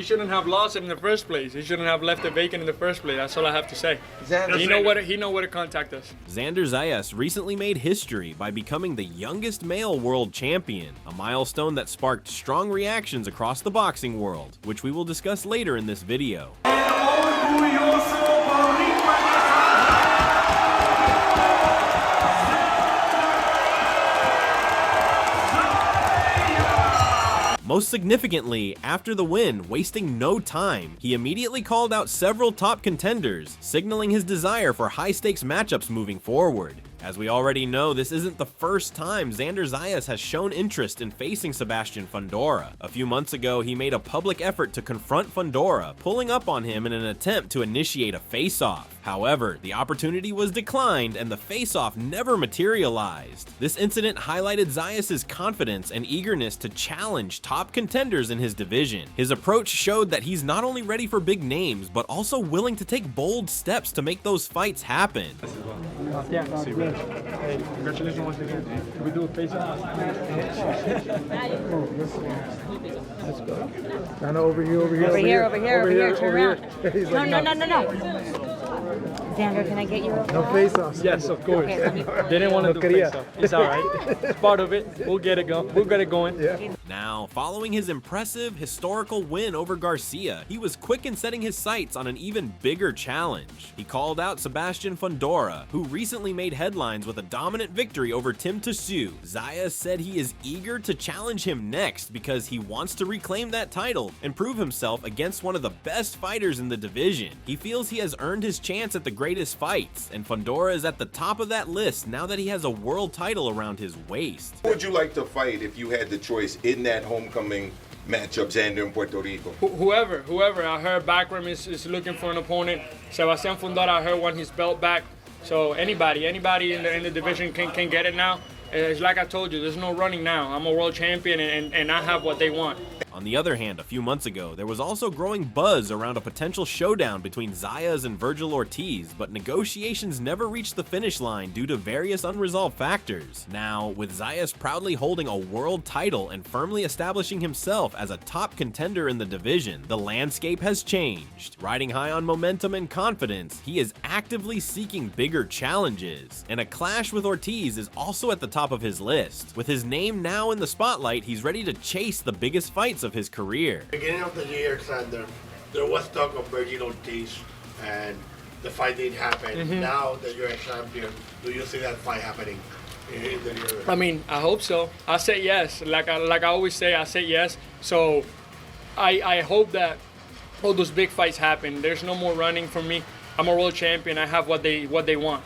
he shouldn't have lost it in the first place. He shouldn't have left it vacant in the first place. That's all I have to say. He know where to contact us. Xander Zayas recently made history by becoming the youngest male world champion, a milestone that sparked strong reactions across the boxing world, which we will discuss later in this video. Most significantly, after the win, wasting no time, he immediately called out several top contenders, signaling his desire for high-stakes matchups moving forward. As we already know, this isn't the first time Xander Zayas has shown interest in facing Sebastian Fundora. A few months ago, he made a public effort to confront Fondora, pulling up on him in an attempt to initiate a face-off. However, the opportunity was declined and the face-off never materialized. This incident highlighted Zayas' confidence and eagerness to challenge top contenders in his division. His approach showed that he's not only ready for big names, but also willing to take bold steps to make those fights happen. Yeah, hey, congratulations once again. Can we do a face-off? Let's go. Kind of over here. Turn around. No. Xander, can I get you? No face-offs. Yes, of course. Okay, they didn't want to do face-off. It's all right. It's part of it. We'll get it going. Yeah. Now, following his impressive, historical win over Garcia, he was quick in setting his sights on an even bigger challenge. He called out Sebastian Fundora, who recently made headlines with a dominant victory over Tszyu. Zayas said he is eager to challenge him next because he wants to reclaim that title and prove himself against one of the best fighters in the division. He feels he has earned his chance at the greatest fights, and Fundora is at the top of that list now that he has a world title around his waist. Who would you like to fight if you had the choice in that homecoming matchup, Xander in Puerto Rico? Whoever. I heard Backroom is looking for an opponent. Sebastian Fundora, I heard, won his belt back. So anybody in the division can get it now. It's like I told you, there's no running now. I'm a world champion and I have what they want. On the other hand, a few months ago, there was also growing buzz around a potential showdown between Zayas and Vergil Ortiz, but negotiations never reached the finish line due to various unresolved factors. Now, with Zayas proudly holding a world title and firmly establishing himself as a top contender in the division, the landscape has changed. Riding high on momentum and confidence, he is actively seeking bigger challenges, and a clash with Ortiz is also at the top of his list. With his name now in the spotlight, he's ready to chase the biggest fights of his career. Beginning of the year, Xander, there was talk of Vergil Ortiz, and the fight didn't happen. Now that you're a champion, do you see that fight happening in the year? I mean, I hope so. I say yes. Like I always say, I say yes. So I hope that all those big fights happen. There's no more running for me. I'm a world champion. I have what they want.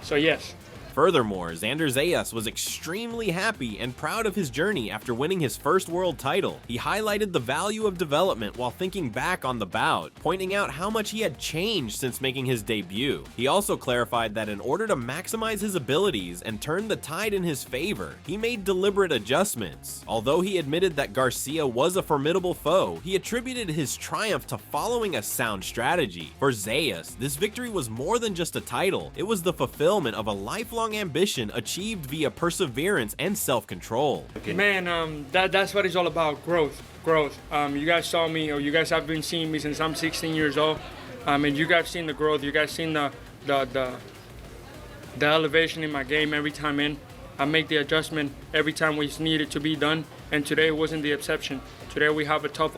So yes. Furthermore, Xander Zayas was extremely happy and proud of his journey after winning his first world title. He highlighted the value of development while thinking back on the bout, pointing out how much he had changed since making his debut. He also clarified that in order to maximize his abilities and turn the tide in his favor, he made deliberate adjustments. Although he admitted that Garcia was a formidable foe, he attributed his triumph to following a sound strategy. For Zayas, this victory was more than just a title. It was the fulfillment of a lifelong ambition achieved via perseverance and self-control. Man, that's what it's all about, growth. You guys saw me, or you guys have been seeing me since I'm 16 years old, and you guys seen the growth. You guys seen the elevation in my game every time in. I make the adjustment every time it's needed to be done, and today wasn't the exception. Today we had a tough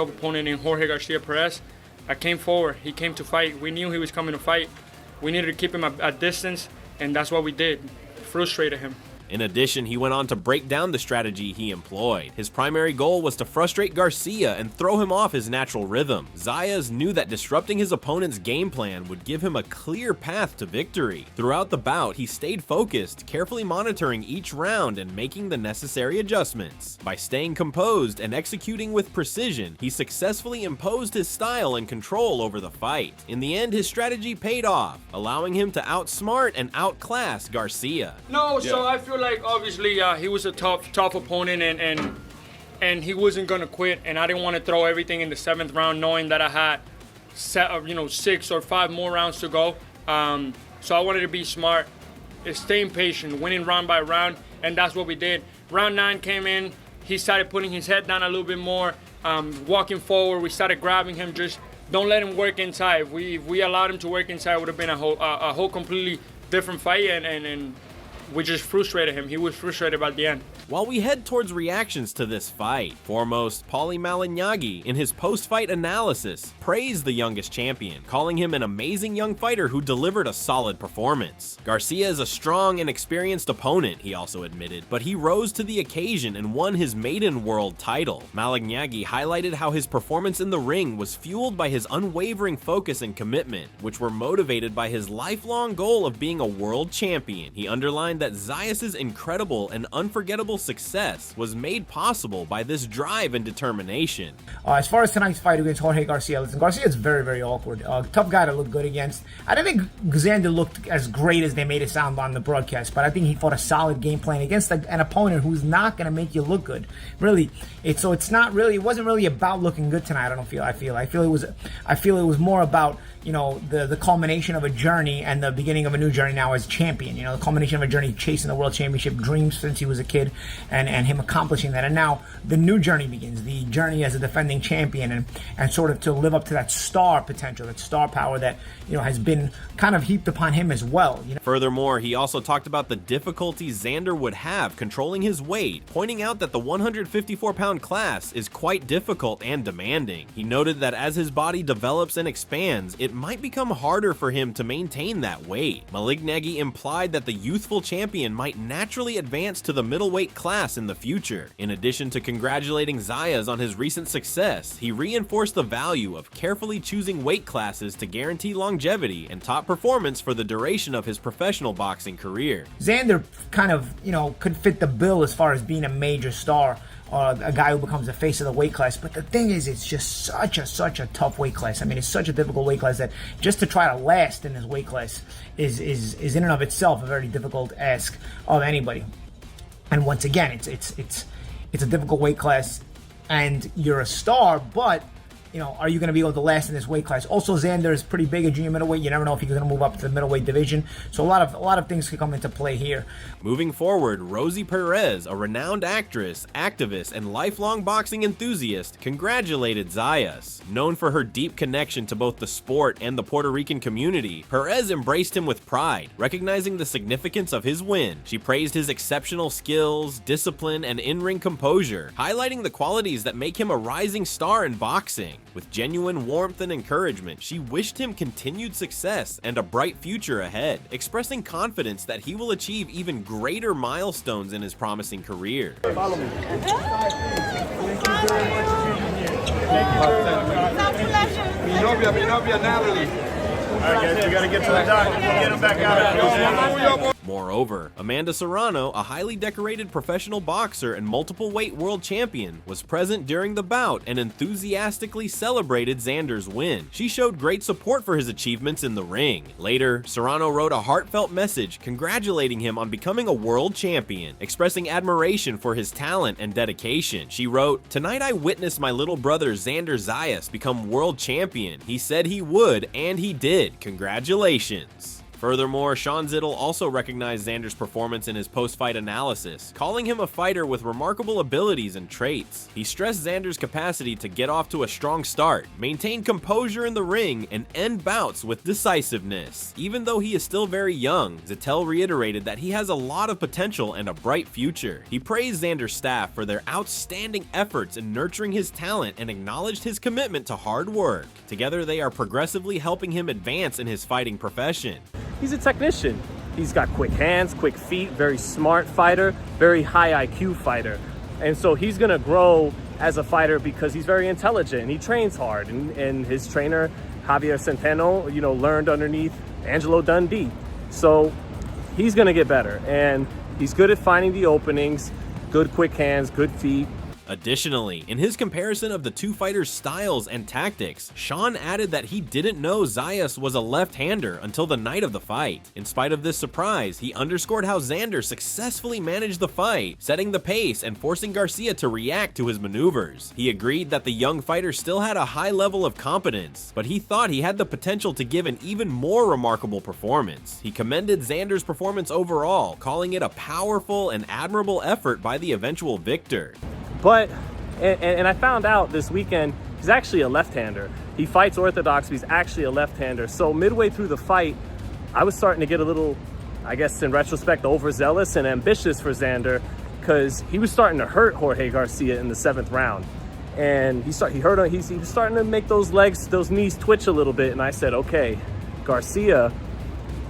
opponent in Jorge Garcia Perez. I came forward. He came to fight. We knew he was coming to fight. We needed to keep him at distance. And that's what we did, frustrated him. In addition, he went on to break down the strategy he employed. His primary goal was to frustrate Garcia and throw him off his natural rhythm. Zayas knew that disrupting his opponent's game plan would give him a clear path to victory. Throughout the bout, he stayed focused, carefully monitoring each round and making the necessary adjustments. By staying composed and executing with precision, he successfully imposed his style and control over the fight. In the end, his strategy paid off, allowing him to outsmart and outclass Garcia. So I feel like obviously he was a tough opponent, and he wasn't gonna quit, and I didn't want to throw everything in the 7th round knowing that I had 6 or 5 more rounds to go. So I wanted to be smart, staying patient, winning round by round, and that's what we did. Round 9 came in, he started putting his head down a little bit more, walking forward. We started grabbing him. Just don't let him work inside. If we allowed him to work inside, it would have been a whole completely different fight, and we just frustrated him. He was frustrated by the end. While we head towards reactions to this fight, foremost, Paulie Malignaggi, in his post-fight analysis, praised the youngest champion, calling him an amazing young fighter who delivered a solid performance. Garcia is a strong and experienced opponent, he also admitted, but he rose to the occasion and won his maiden world title. Malignaggi highlighted how his performance in the ring was fueled by his unwavering focus and commitment, which were motivated by his lifelong goal of being a world champion. He underlined that Zayas' incredible and unforgettable success was made possible by this drive and determination. As far as tonight's fight against Jorge Garcia, listen, Garcia's very, very awkward. Tough guy to look good against. I don't think Xander looked as great as they made it sound on the broadcast, but I think he fought a solid game plan against an opponent who's not going to make you look good. Really, it wasn't really about looking good tonight. I feel it was more about, you know, the culmination of a journey and the beginning of a new journey now as champion. You know, the culmination of a journey chasing the world championship dreams since he was a kid, and him accomplishing that. And now the new journey begins, the journey as a defending champion, and sort of to live up to that star potential, that star power that, you know, has been kind of heaped upon him as well. You know? Furthermore, he also talked about the difficulties Xander would have controlling his weight, pointing out that the 154-pound class is quite difficult and demanding. He noted that as his body develops and expands, it might become harder for him to maintain that weight. Malignaggi implied that the youthful champion might naturally advance to the middleweight class in the future. In addition to congratulating Zayas on his recent success, he reinforced the value of carefully choosing weight classes to guarantee longevity and top performance for the duration of his professional boxing career. Xander kind of, you know, could fit the bill as far as being a major star, a guy who becomes the face of the weight class. But the thing is, it's just such a tough weight class. I mean, it's such a difficult weight class that just to try to last in this weight class is in and of itself a very difficult ask of anybody. And once again, it's a difficult weight class, and you're a star, but, you know, are you going to be able to last in this weight class? Also, Xander is pretty big at junior middleweight. You never know if he's going to move up to the middleweight division. So a lot of things could come into play here. Moving forward, Rosie Perez, a renowned actress, activist, and lifelong boxing enthusiast, congratulated Zayas. Known for her deep connection to both the sport and the Puerto Rican community, Perez embraced him with pride, recognizing the significance of his win. She praised his exceptional skills, discipline, and in-ring composure, highlighting the qualities that make him a rising star in boxing. With genuine warmth and encouragement, she wished him continued success and a bright future ahead, expressing confidence that he will achieve even greater milestones in his promising career. Follow me. Thank you very much for being here. Mi novia, Natalie. All right, guys, we got to get to the dock. Get him back out. Moreover, Amanda Serrano, a highly decorated professional boxer and multiple weight world champion, was present during the bout and enthusiastically celebrated Xander's win. She showed great support for his achievements in the ring. Later, Serrano wrote a heartfelt message congratulating him on becoming a world champion, expressing admiration for his talent and dedication. She wrote, "Tonight I witnessed my little brother Xander Zayas become world champion. He said he would, and he did. Congratulations." Furthermore, Sean Zittel also recognized Xander's performance in his post-fight analysis, calling him a fighter with remarkable abilities and traits. He stressed Xander's capacity to get off to a strong start, maintain composure in the ring, and end bouts with decisiveness. Even though he is still very young, Zittel reiterated that he has a lot of potential and a bright future. He praised Xander's staff for their outstanding efforts in nurturing his talent and acknowledged his commitment to hard work. Together, they are progressively helping him advance in his fighting profession. He's a technician. He's got quick hands, quick feet, very smart fighter, very high IQ fighter. And so he's gonna grow as a fighter because he's very intelligent. He trains hard, and his trainer, Javier Centeno, learned underneath Angelo Dundee. So he's gonna get better, and he's good at finding the openings, good quick hands, good feet. Additionally, in his comparison of the two fighters' styles and tactics, Sean added that he didn't know Zayas was a left-hander until the night of the fight. In spite of this surprise, he underscored how Xander successfully managed the fight, setting the pace and forcing Garcia to react to his maneuvers. He agreed that the young fighter still had a high level of competence, but he thought he had the potential to give an even more remarkable performance. He commended Xander's performance overall, calling it a powerful and admirable effort by the eventual victor. But And I found out this weekend he's actually a left-hander. He fights orthodox, but he's actually a left-hander. So midway through the fight, I was starting to get a little, I guess in retrospect, overzealous and ambitious for Xander, because he was starting to hurt Jorge Garcia in the 7th round. And he was starting to make those legs, those knees twitch a little bit. And I said, okay, Garcia,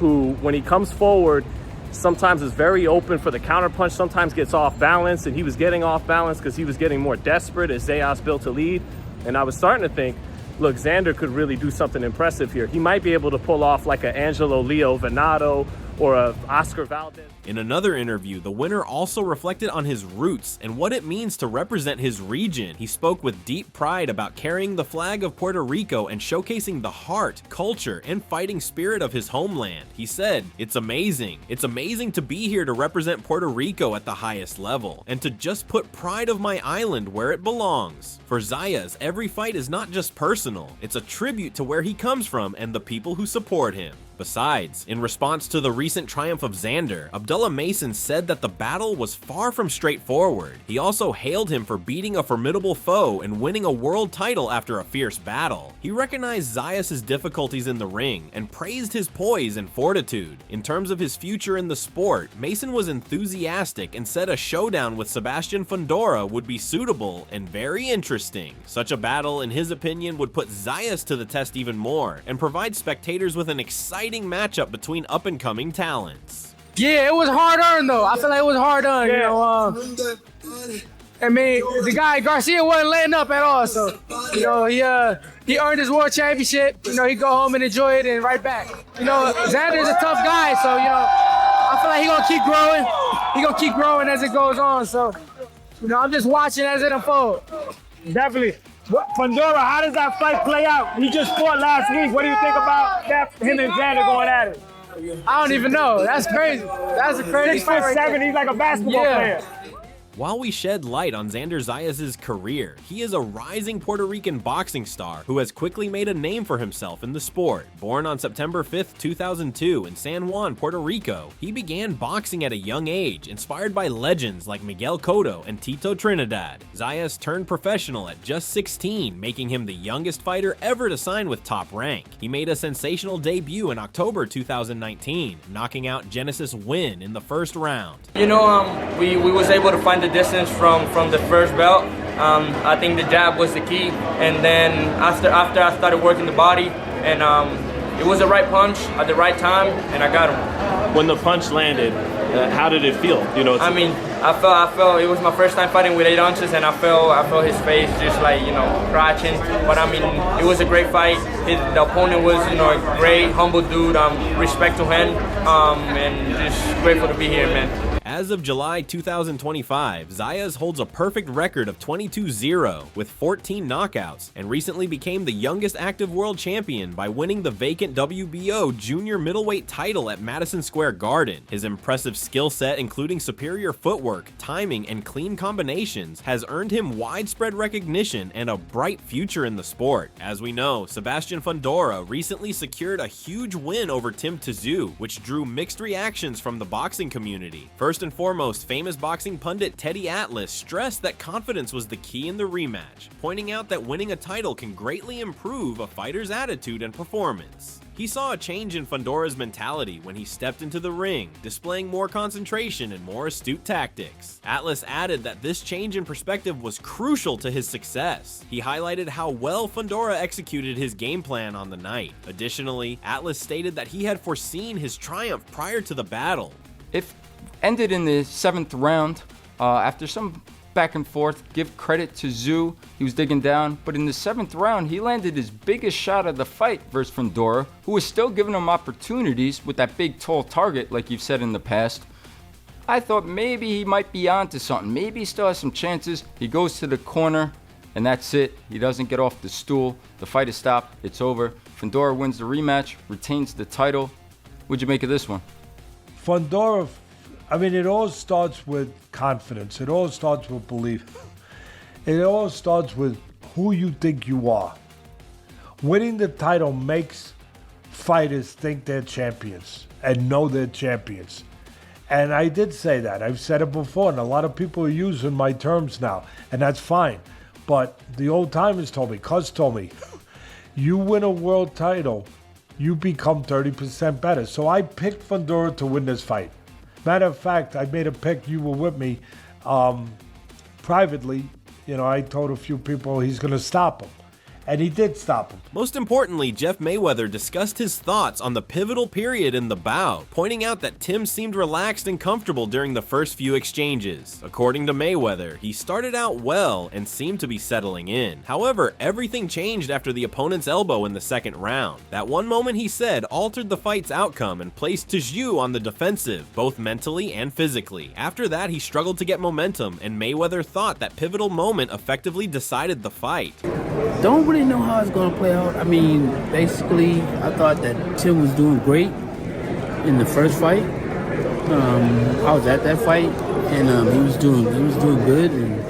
who when he comes forward, sometimes is very open for the counterpunch, sometimes gets off balance, and he was getting off balance because he was getting more desperate as Zayas built a lead. And I was starting to think, look, Xander could really do something impressive here. He might be able to pull off like an Angelo Leo Venado or a Oscar Valdez. In another interview, the winner also reflected on his roots and what it means to represent his region. He spoke with deep pride about carrying the flag of Puerto Rico and showcasing the heart, culture, and fighting spirit of his homeland. He said, "It's amazing. It's amazing to be here to represent Puerto Rico at the highest level, and to just put pride of my island where it belongs." For Zayas, every fight is not just personal. It's a tribute to where he comes from and the people who support him. Besides, in response to the recent triumph of Xander, Abdullah Mason said that the battle was far from straightforward. He also hailed him for beating a formidable foe and winning a world title after a fierce battle. He recognized Zayas' difficulties in the ring and praised his poise and fortitude. In terms of his future in the sport, Mason was enthusiastic and said a showdown with Sebastian Fundora would be suitable and very interesting. Such a battle, in his opinion, would put Zayas to the test even more and provide spectators with an exciting matchup between up-and-coming talents. Yeah, it was hard-earned, though. I feel like it was hard-earned, you know. I mean, the guy, Garcia, wasn't letting up at all, so, you know, he earned his world championship. You know, he go home and enjoy it and right back. You know, Xander's a tough guy, so, you know, I feel like he's going to keep growing. He's going to keep growing as it goes on, so, you know, I'm just watching as it unfolds. Definitely. Fondora, how does that fight play out? He just fought last week. What do you think about that, him and Xander going at it? I don't even know. That's crazy. That's a crazy fight right 6'7", there. he's like a basketball player. While we shed light on Xander Zayas' career, he is a rising Puerto Rican boxing star who has quickly made a name for himself in the sport. Born on September 5th, 2002 in San Juan, Puerto Rico, he began boxing at a young age, inspired by legends like Miguel Cotto and Tito Trinidad. Zayas turned professional at just 16, making him the youngest fighter ever to sign with Top Rank. He made a sensational debut in October 2019, knocking out Genesis Win in the first round. You know, we was able to find the distance from the first belt. I think the jab was the key, and then after I started working the body, and it was the right punch at the right time, and I got him. When the punch landed, how did it feel? You know, I mean, I felt it was my first time fighting with 8 ounces, and I felt his face just like, you know, crouching. But I mean, it was a great fight. The opponent was, you know, a great, humble dude. Respect to him, and just grateful to be here, man. As of July 2025, Zayas holds a perfect record of 22-0 with 14 knockouts and recently became the youngest active world champion by winning the vacant WBO junior middleweight title at Madison Square Garden. His impressive skill set, including superior footwork, timing, and clean combinations, has earned him widespread recognition and a bright future in the sport. As we know, Sebastian Fundora recently secured a huge win over Tszyu, which drew mixed reactions from the boxing community. First and foremost, famous boxing pundit Teddy Atlas stressed that confidence was the key in the rematch, pointing out that winning a title can greatly improve a fighter's attitude and performance. He saw a change in Fondora's mentality when he stepped into the ring, displaying more concentration and more astute tactics. Atlas added that this change in perspective was crucial to his success. He highlighted how well Fundora executed his game plan on the night. Additionally, Atlas stated that he had foreseen his triumph prior to the battle. If ended in the 7th round, after some back and forth, give credit to Tszyu, he was digging down, but in the 7th round, he landed his biggest shot of the fight versus Fundora, who was still giving him opportunities with that big, tall target, like you've said in the past. I thought maybe he might be onto something. Maybe he still has some chances. He goes to the corner, and that's it. He doesn't get off the stool. The fight is stopped. It's over. Fundora wins the rematch, retains the title. What'd you make of this one? Fundora, I mean, it all starts with confidence. It all starts with belief. It all starts with who you think you are. Winning the title makes fighters think they're champions and know they're champions. And I did say that. I've said it before, and a lot of people are using my terms now, and that's fine. But the old timers told me, Cuz told me, you win a world title, you become 30% better. So I picked Fundora to win this fight. Matter of fact, I made a pick, you were with me, privately. You know, I told a few people he's going to stop him. And he did stop him. Most importantly, Jeff Mayweather discussed his thoughts on the pivotal period in the bout, pointing out that Tim seemed relaxed and comfortable during the first few exchanges. According to Mayweather, he started out well and seemed to be settling in. However, everything changed after the opponent's elbow in the second round. That one moment, he said, altered the fight's outcome and placed Tszyu on the defensive, both mentally and physically. After that, he struggled to get momentum, and Mayweather thought that pivotal moment effectively decided the fight. Don't really know how it's going to play out. I mean, basically, I thought that Tim was doing great in the first fight. I was at that fight, and he was doing good. And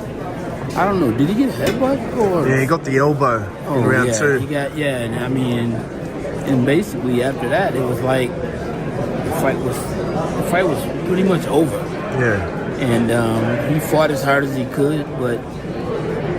I don't know, did he get a headbutt or? Yeah, he got the elbow in round two. And I mean, and basically after that, it was like the fight was pretty much over. Yeah. And he fought as hard as he could, but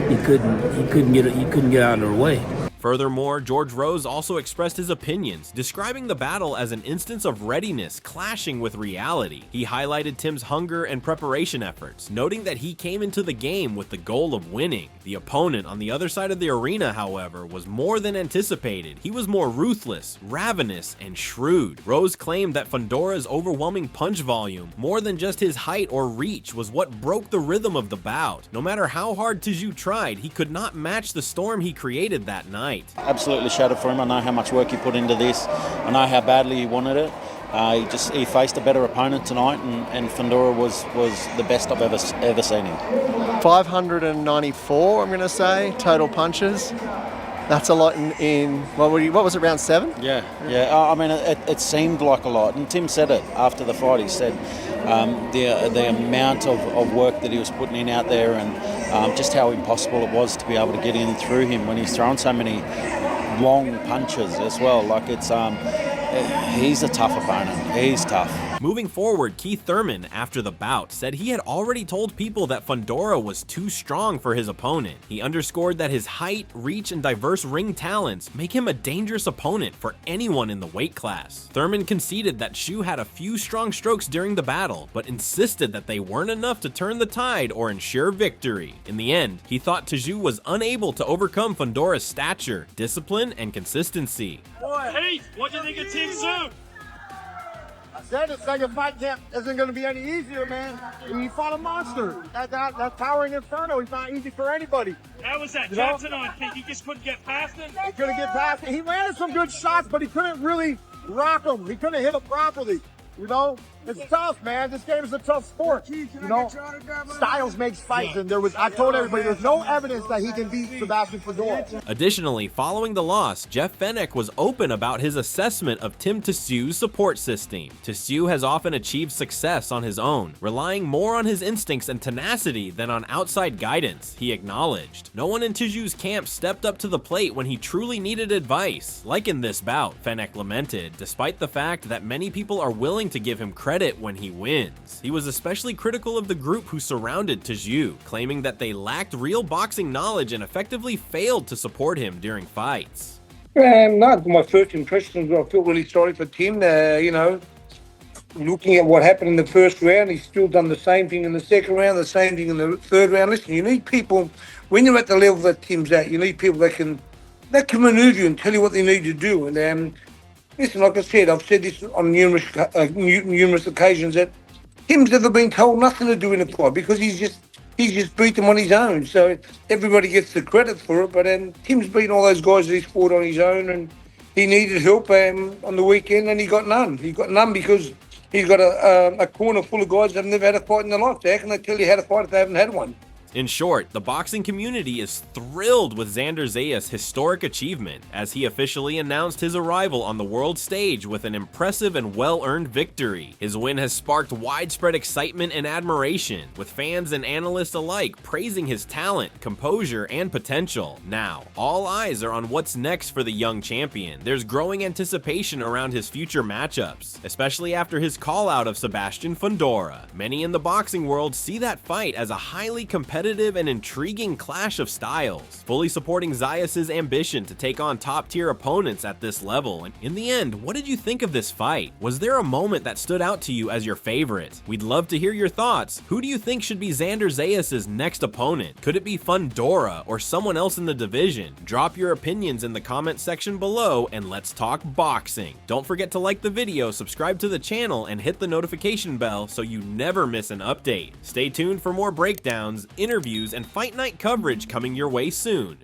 he couldn't get out of their way. Furthermore, George Rose also expressed his opinions, describing the battle as an instance of readiness clashing with reality. He highlighted Tim's hunger and preparation efforts, noting that he came into the game with the goal of winning. The opponent on the other side of the arena, however, was more than anticipated. He was more ruthless, ravenous, and shrewd. Rose claimed that Fundora's overwhelming punch volume, more than just his height or reach, was what broke the rhythm of the bout. No matter how hard Tszyu tried, he could not match the storm he created that night. Absolutely shattered for him. I know how much work he put into this. I know how badly he wanted it. He faced a better opponent tonight, and Fundora was the best I've ever seen him. 594, I'm going to say, total punches. That's a lot in what was it, round 7? Yeah. I mean, it seemed like a lot. And Tim said it after the fight. He said the amount of work that he was putting in out there, and just how impossible it was to be able to get in through him when he's throwing so many long punches as well. Like he's a tough opponent. He's tough. Moving forward, Keith Thurman, after the bout, said he had already told people that Fundora was too strong for his opponent. He underscored that his height, reach, and diverse ring talents make him a dangerous opponent for anyone in the weight class. Thurman conceded that Tszyu had a few strong strokes during the battle, but insisted that they weren't enough to turn the tide or ensure victory. In the end, he thought Tszyu was unable to overcome Fundora's stature, discipline, and consistency. Hey, what do you think of Tszyu? I said the second fight isn't going to be any easier, man. He fought a monster. That towering inferno is not easy for anybody. How was that? Johnson on kick, he just couldn't get past him? He couldn't get past him. He landed some good shots, but he couldn't really rock him. He couldn't hit him properly. You know, it's tough, man. This game is a tough sport. You know, styles makes fights, and I told everybody there's no evidence that he can beat Sebastian Fundora. Additionally, following the loss, Jeff Fenech was open about his assessment of Tim Tszyu's support system. Tszyu has often achieved success on his own, relying more on his instincts and tenacity than on outside guidance, he acknowledged. No one in Tszyu's camp stepped up to the plate when he truly needed advice, like in this bout, Fenech lamented, despite the fact that many people are willing to give him credit when he wins. He was especially critical of the group who surrounded Tszyu, claiming that they lacked real boxing knowledge and effectively failed to support him during fights. Not my first impressions. I feel really sorry for Tim. You know, looking at what happened in the first round, he's still done the same thing in the second round, the same thing in the third round. Listen, you need people, when you're at the level that Tim's at, you need people that can maneuver you and tell you what they need to do. And listen, like I said, I've said this on numerous occasions, that Tim's never been told nothing to do in a fight because he's just beat them on his own. So everybody gets the credit for it, but Tim's beaten all those guys that he's fought on his own, and he needed help on the weekend, and he got none. He got none because he's got a corner full of guys that have never had a fight in their life. So how can they tell you how to fight if they haven't had one? In short, the boxing community is thrilled with Xander Zayas' historic achievement, as he officially announced his arrival on the world stage with an impressive and well-earned victory. His win has sparked widespread excitement and admiration, with fans and analysts alike praising his talent, composure, and potential. Now, all eyes are on what's next for the young champion. There's growing anticipation around his future matchups, especially after his call-out of Sebastian Fundora. Many in the boxing world see that fight as a highly competitive competitive and intriguing clash of styles, fully supporting Zayas' ambition to take on top-tier opponents at this level. And in the end, what did you think of this fight? Was there a moment that stood out to you as your favorite? We'd love to hear your thoughts. Who do you think should be Xander Zayas' next opponent? Could it be Fondora or someone else in the division? Drop your opinions in the comment section below and let's talk boxing. Don't forget to like the video, subscribe to the channel, and hit the notification bell so you never miss an update. Stay tuned for more breakdowns, interviews, and fight night coverage coming your way soon.